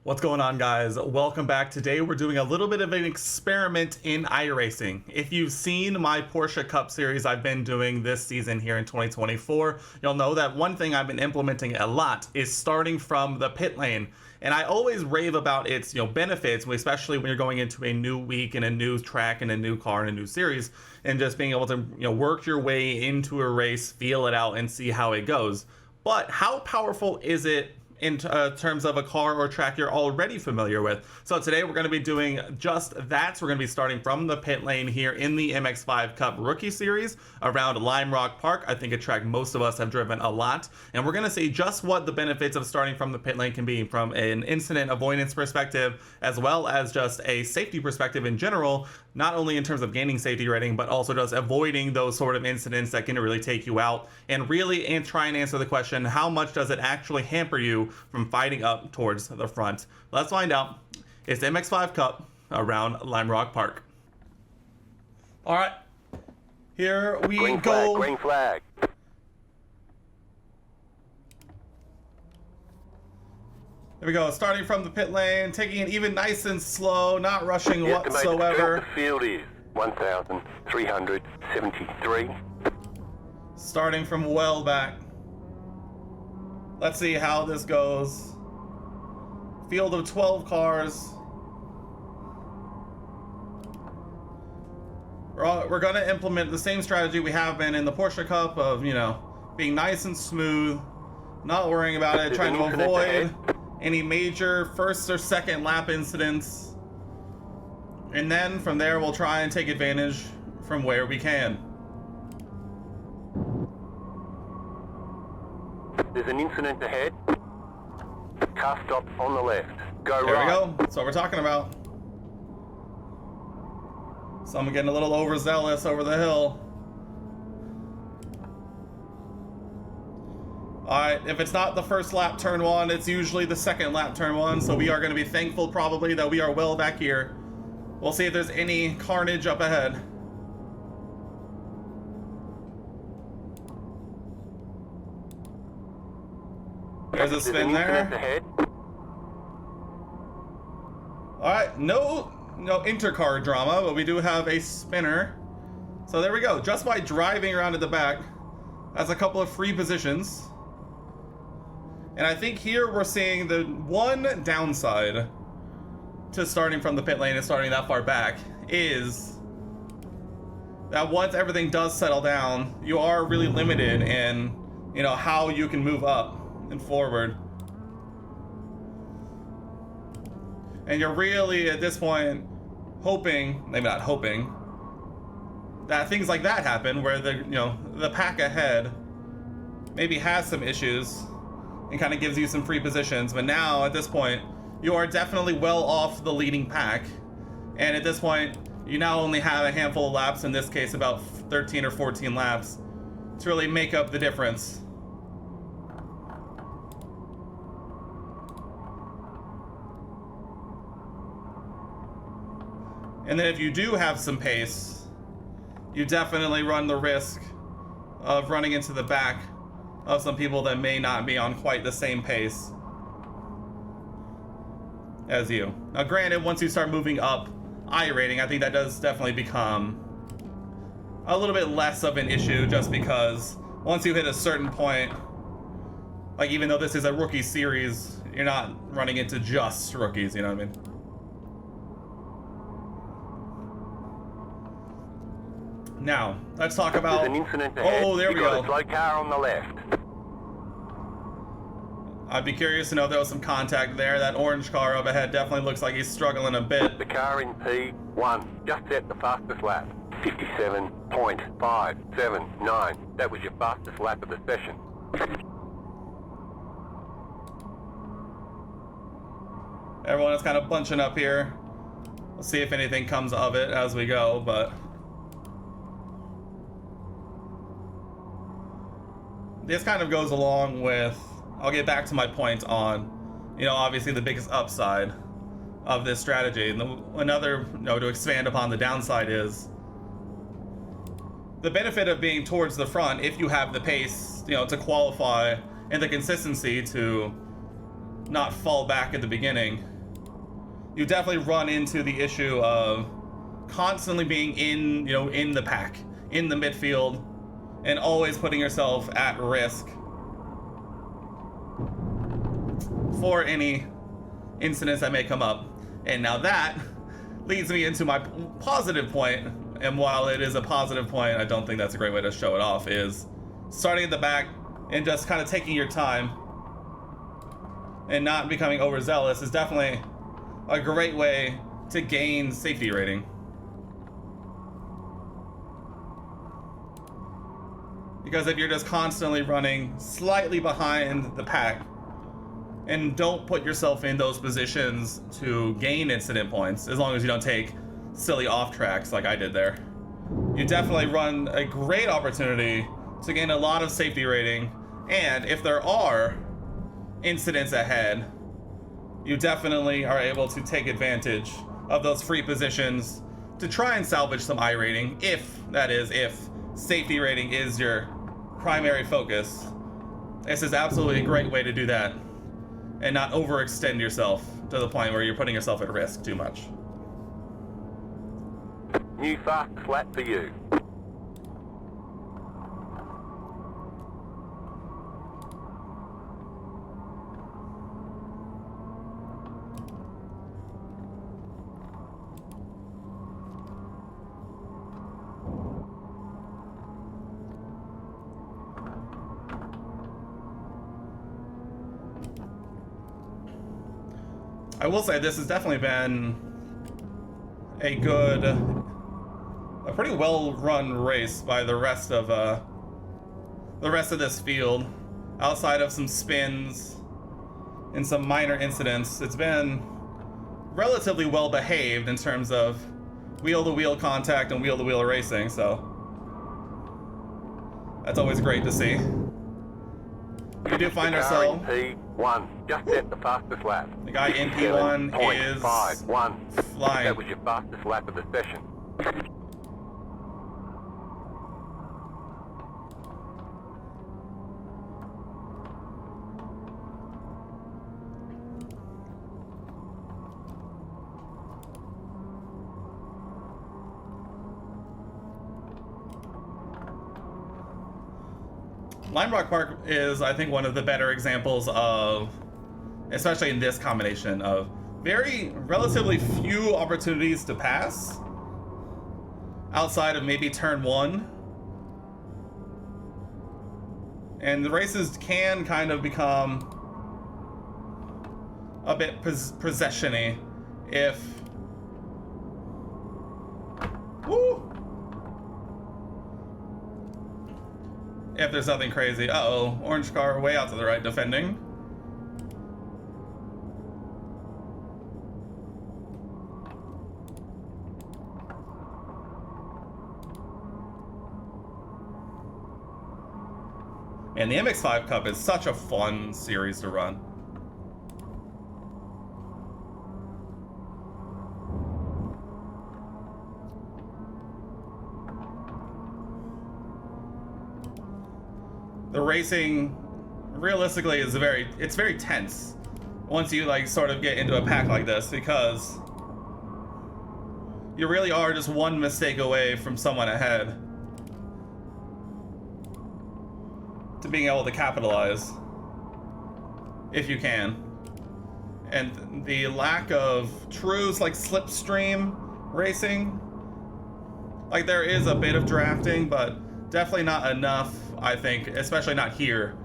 What's going on, guys? Welcome back. Today we're doing a little bit of an experiment in iRacing. If you've seen my Porsche Cup series I've been doing this season here in 2024, you'll know that one thing I've been implementing a lot is starting from the pit lane. And I always rave about its benefits, especially when you're going into a new week and a new track and a new car and a new series, and just being able to work your way into a race, feel it out, and see how it goes. But how powerful is it in terms of a car or track you're already familiar with? So today we're going to be doing just that. So we're going to be starting from the pit lane here in the MX5 Cup Rookie Series around Lime Rock Park. I think a track most of us have driven a lot. And we're going to see just what the benefits of starting from the pit lane can be from an incident avoidance perspective, as well as just a safety perspective in general, not only in terms of gaining safety rating, but also just avoiding those sort of incidents that can really take you out, and really try and answer the question, how much does it actually hamper you from fighting up towards the front? Let's find out. It's the MX5 Cup around Lime Rock Park. All right, here we Green go. Flag, green flag. Here we go, starting from the pit lane, taking it even nice and slow, not rushing The estimated whatsoever. the field is 1,373. Starting from well back. Let's see how this goes. Field of 12 cars. We're going to implement the same strategy we have been in the Porsche Cup of, being nice and smooth, not worrying about it, trying to avoid any major first or second lap incidents. And then from there, we'll try and take advantage from where we can. There's an incident ahead. Car stop on the left. Go There right. we go. That's what we're talking about. Someone getting a little overzealous over the hill. Alright, if it's not the first lap turn one, it's usually the second lap turn one, so we are going to be thankful probably that we are well back here. We'll see if there's any carnage up ahead. There's a spin there. Alright, no intercar drama, but we do have a spinner. So there we go. Just by driving around at the back, that's a couple of free positions. And I think here we're seeing the one downside to starting from the pit lane and starting that far back is that once everything does settle down, you are really limited in, how you can move up and forward. And you're really, at this point, hoping, maybe not hoping, that things like that happen where the pack ahead maybe has some issues and kind of gives you some free positions. But now, at this point, you are definitely well off the leading pack. And at this point, you now only have a handful of laps, in this case about 13 or 14 laps, to really make up the difference. And then if you do have some pace, you definitely run the risk of running into the back of some people that may not be on quite the same pace as you. Now granted, once you start moving up iRating, I think that does definitely become a little bit less of an issue, just because once you hit a certain point, like even though this is a rookie series, you're not running into just rookies, you know what I mean? Now, let's talk about... There's an incident ahead. Oh, there we got go. a slow car on the left. I'd be curious to know if there was some contact there. That orange car up ahead definitely looks like he's struggling a bit. The car in P1 just set the fastest lap. 57.579. That was your fastest lap of the session. Everyone is kind of bunching up here. We'll see if anything comes of it as we go, but... this kind of goes along with... I'll get back to my point on, obviously the biggest upside of this strategy. And another, to expand upon the downside is the benefit of being towards the front, if you have the pace, to qualify, and the consistency to not fall back at the beginning, you definitely run into the issue of constantly being in the pack, in the midfield, and always putting yourself at risk for any incidents that may come up. And now that leads me into my positive point, and while it is a positive point, I don't think that's a great way to show it off, is starting at the back and just kind of taking your time and not becoming overzealous is definitely a great way to gain safety rating. Because if you're just constantly running slightly behind the pack and don't put yourself in those positions to gain incident points, as long as you don't take silly off tracks like I did there, you definitely run a great opportunity to gain a lot of safety rating. And if there are incidents ahead, you definitely are able to take advantage of those free positions to try and salvage some iRating, if safety rating is your primary focus. This is absolutely a great way to do that and not overextend yourself to the point where you're putting yourself at risk too much. New fastest lap for you. I will say this has definitely been a pretty well-run race by the rest of this field. Outside of some spins and some minor incidents, it's been relatively well behaved in terms of wheel-to-wheel contact and wheel-to-wheel racing, so that's always great to see. We do find ourselves P1, just at the fastest lap. The guy in P1 is 7.51. flying. That was your fastest lap of the session. Lime Rock Park is, I think, one of the better examples of, especially in this combination, of very relatively few opportunities to pass outside of maybe turn one. And the races can kind of become a bit possession-y if... Woo! If there's nothing crazy. Uh-oh, orange car way out to the right defending. And the MX-5 Cup is such a fun series to run. The racing, realistically, is very tense once you sort of get into a pack like this, because you really are just one mistake away from someone ahead to being able to capitalize, if you can. And the lack of true slipstream racing, there is a bit of drafting, but definitely not enough, I think, especially not here,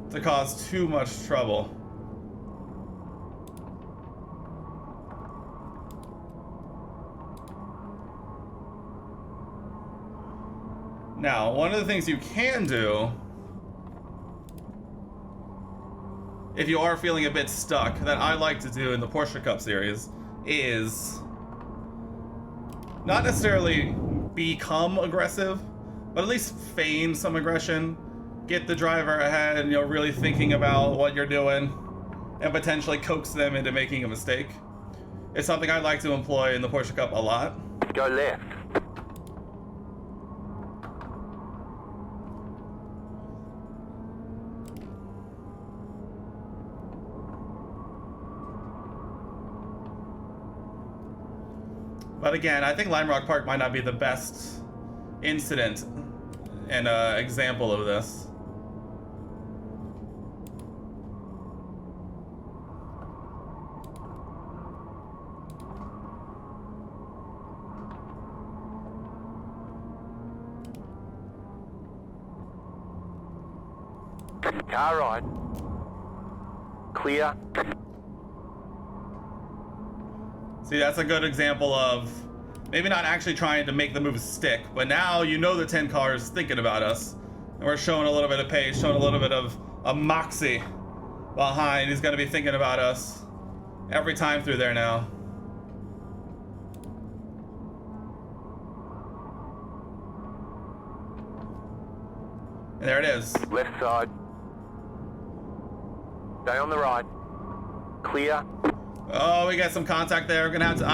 to cause too much trouble. Now, one of the things you can do, if you are feeling a bit stuck, that I like to do in the Porsche Cup series, is not necessarily become aggressive, but at least feign some aggression. Get the driver ahead and really thinking about what you're doing, and potentially coax them into making a mistake. It's something I like to employ in the Porsche Cup a lot. Go left. But again, I think Lime Rock Park might not be the best incident and example of this. Car right. Clear. See, that's a good example of maybe not actually trying to make the move stick, but now you know the 10 car is thinking about us. And we're showing a little bit of pace, showing a little bit of a moxie behind. He's going to be thinking about us every time through there now. And there it is. Left side. Stay on the right. Clear. Oh, we got some contact there. We're gonna have to.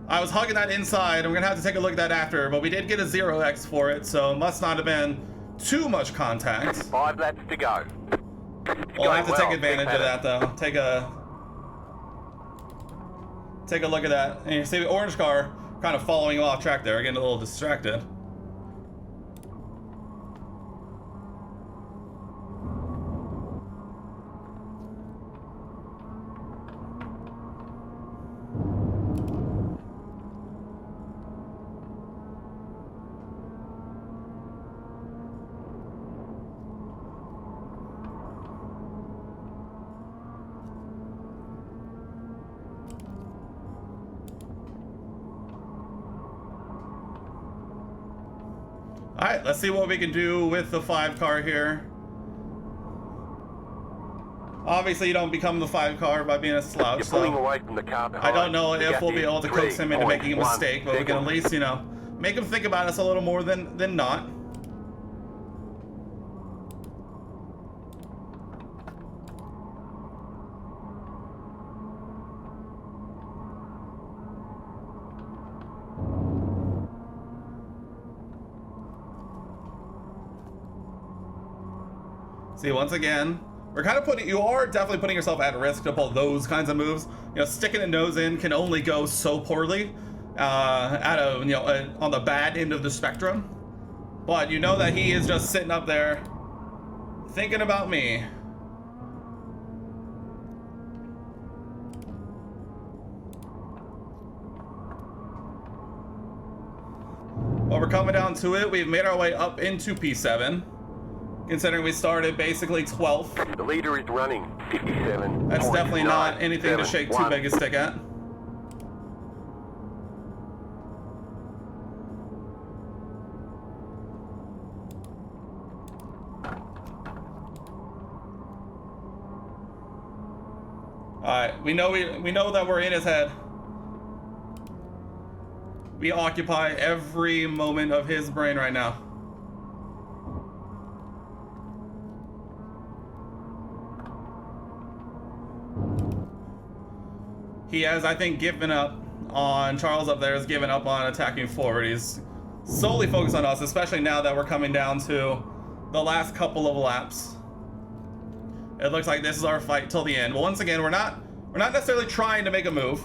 I was hugging that inside, and we're gonna have to take a look at that after. But we did get a 0x for it, so it must not have been too much contact. 5 laps to go. We'll have to take advantage of that, though. Take a look at that. And you see the orange car kind of following off track there, getting a little distracted. All right, let's see what we can do with the 5 car here. Obviously, you don't become the 5 car by being a slouch. You're pulling away from the car behind. I don't know if we'll be able to coax him into making a mistake, but we can at least, you know, make him think about us a little more than not. See, once again, we're kind of you are definitely putting yourself at risk to pull those kinds of moves. You know, sticking a nose in can only go so poorly on the bad end of the spectrum. But you know that he is just sitting up there thinking about me. Well, we're coming down to it. We've made our way up into P7. Considering we started basically 12th. The leader is running 57. That's definitely not anything to shake too big a stick at. Alright, we know that we're in his head. We occupy every moment of his brain right now. He has, I think, given up on, Charles up there has given up on attacking forward. He's solely focused on us, especially now that we're coming down to the last couple of laps. It looks like this is our fight till the end. Well, once again, we're not necessarily trying to make a move.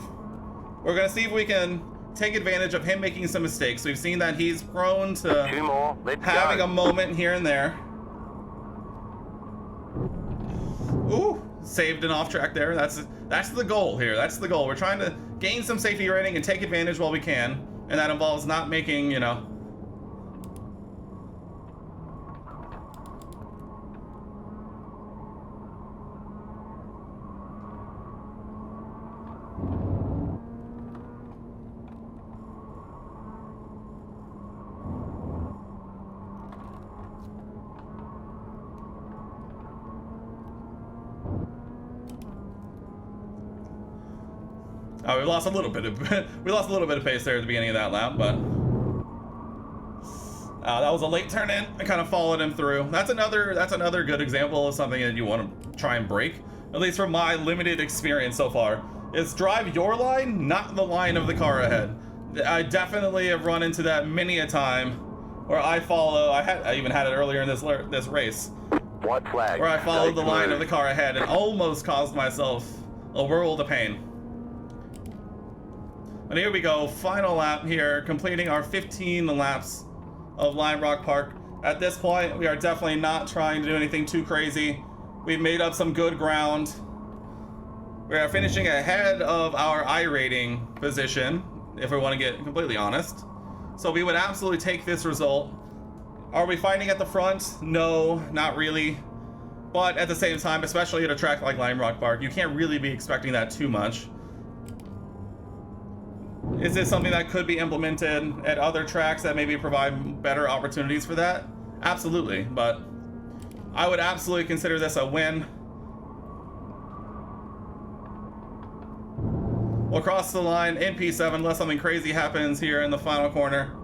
We're gonna see if we can take advantage of him making some mistakes. We've seen that he's prone to 2 more. Let's having go. a moment here and there. Ooh, saved an off track there. That's the goal here. That's the goal. We're trying to gain some safety rating and take advantage while we can, and that involves not making, you know. We lost a little bit of pace there at the beginning of that lap, but that was a late turn in. I kind of followed him through. That's another good example of something that you want to try and break, at least from my limited experience so far. Is drive your line, not the line of the car ahead. I definitely have run into that many a time where I follow. I even had it earlier in this race. White flag. Where I followed the line of the car ahead and almost caused myself a world of pain. And here we go, final lap here, completing our 15 laps of Lime Rock Park. At this point, we are definitely not trying to do anything too crazy. We've made up some good ground. We are finishing ahead of our iRating position, if we want to get completely honest. So we would absolutely take this result. Are we fighting at the front? No, not really. But at the same time, especially at a track like Lime Rock Park, you can't really be expecting that too much. Is this something that could be implemented at other tracks that maybe provide better opportunities for that? Absolutely, but I would absolutely consider this a win. We'll cross the line in P7 unless something crazy happens here in the final corner.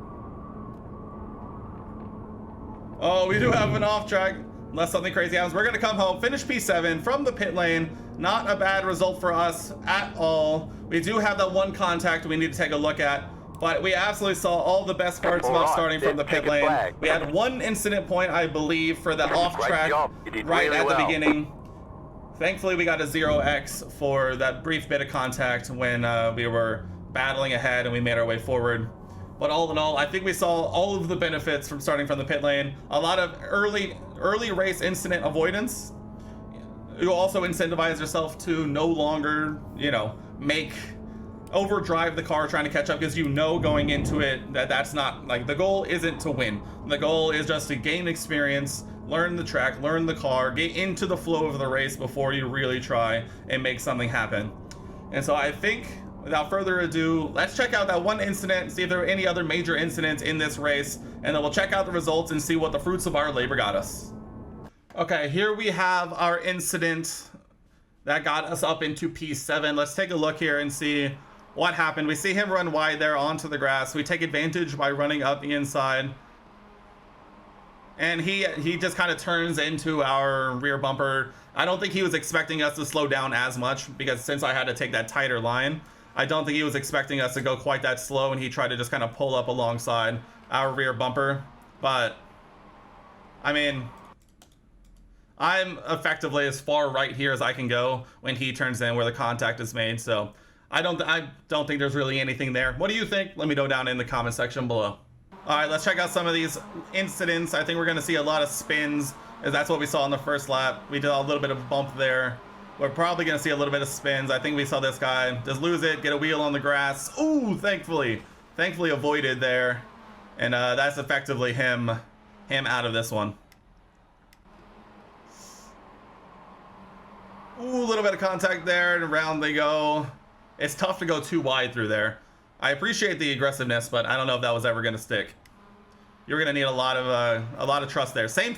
Oh, we do have an off track. Unless something crazy happens, we're going to come home, finish P7 from the pit lane. Not a bad result for us at all. We do have that one contact we need to take a look at, but we absolutely saw all the best parts about starting from the pit lane. We had one incident point, I believe, for the off track right at the beginning. Thankfully, we got a 0x for that brief bit of contact when we were battling ahead and we made our way forward. But all in all, I think we saw all of the benefits from starting from the pit lane. A lot of early race incident avoidance. You also incentivize yourself to no longer, overdrive the car trying to catch up, because going into it that that's not, like, the goal isn't to win. The goal is just to gain experience, learn the track, learn the car, get into the flow of the race before you really try and make something happen. And so I think, without further ado, let's check out that one incident, see if there were any other major incidents in this race, and then we'll check out the results and see what the fruits of our labor got us. Okay, here we have our incident that got us up into P7. Let's take a look here and see what happened. We see him run wide there onto the grass. We take advantage by running up the inside. And he just kind of turns into our rear bumper. I don't think he was expecting us to slow down as much, because since I had to take that tighter line, I don't think he was expecting us to go quite that slow, and he tried to just kind of pull up alongside our rear bumper. But, I mean, I'm effectively as far right here as I can go when he turns in where the contact is made, so I don't think there's really anything there. What do you think? Let me know down in the comment section below. All right, let's check out some of these incidents. I think we're going to see a lot of spins, as that's what we saw in the first lap. We did a little bit of a bump there. We're probably going to see a little bit of spins. I think we saw this guy just lose it, get a wheel on the grass. Ooh, thankfully avoided there. And that's effectively him out of this one. Ooh, a little bit of contact there, and around they go. It's tough to go too wide through there. I appreciate the aggressiveness, but I don't know if that was ever going to stick. You're going to need a lot of trust there. Same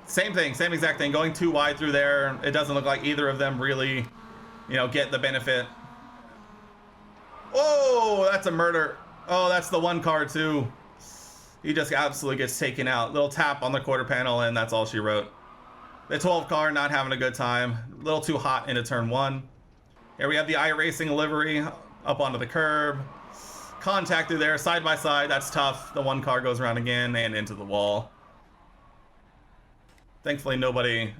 exact thing. Going too wide through there, it doesn't look like either of them really, get the benefit. Oh, that's a murder. Oh, that's the one car too. He just absolutely gets taken out. Little tap on the quarter panel, and that's all she wrote. The 12 car not having a good time. A little too hot into turn one. Here we have the iRacing livery up onto the curb. Contact through there, side by side. That's tough. The one car goes around again and into the wall. Thankfully nobody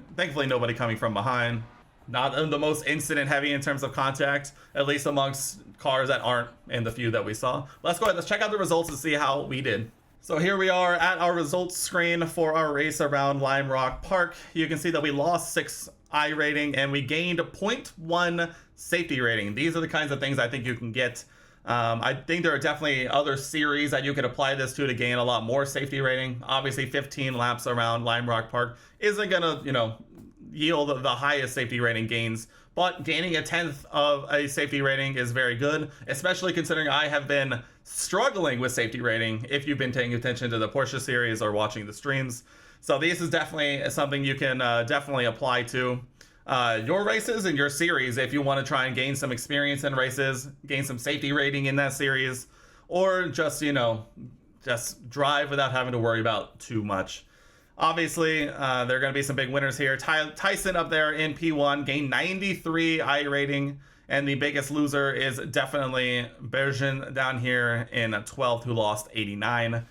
coming from behind. Not the most incident heavy in terms of contact, at least amongst cars that aren't in the few that we saw. Let's go ahead, let's check out the results and see how we did. So here we are at our results screen for our race around Lime Rock Park. You can see that we lost 6 iRating and we gained 0.1 safety rating. These are the kinds of things I think you can get. I think there are definitely other series that you could apply this to gain a lot more safety rating. Obviously 15 laps around Lime Rock Park isn't gonna, yield the highest safety rating gains, but gaining 1/10 of a safety rating is very good, especially considering I have been struggling with safety rating if you've been paying attention to the Porsche series or watching the streams. So this is definitely something you can definitely apply to your races and your series if you want to try and gain some experience in races, gain some safety rating in that series, or just, just drive without having to worry about too much. Obviously, there are going to be some big winners here. Tyson up there in P1 gained 93 iRating, and the biggest loser is definitely Bergen down here in 12th, who lost 89.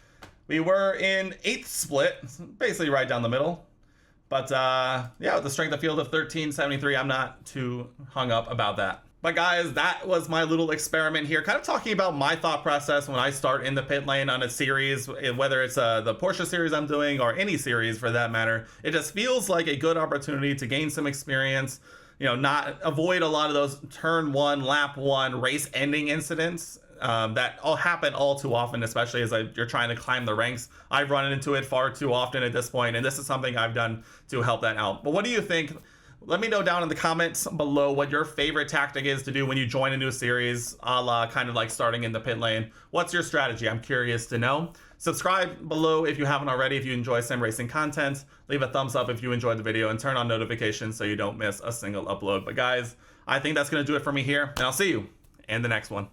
We were in 8th split, basically right down the middle. But yeah, with the strength of field of 1373, I'm not too hung up about that. But guys, that was my little experiment here, kind of talking about my thought process when I start in the pit lane on a series, whether it's the Porsche series I'm doing or any series for that matter. It just feels like a good opportunity to gain some experience, you know, not avoid a lot of those turn one, lap one, race ending incidents that all happen all too often, especially as you're trying to climb the ranks. I've run into it far too often at this point, and this is something I've done to help that out. But what do you think? Let me know down in the comments below what your favorite tactic is to do when you join a new series, a la kind of like starting in the pit lane. What's your strategy? I'm curious to know. Subscribe below if you haven't already, if you enjoy sim racing content. Leave a thumbs up if you enjoyed the video, and turn on notifications so you don't miss a single upload. But guys, I think that's going to do it for me here, and I'll see you in the next one.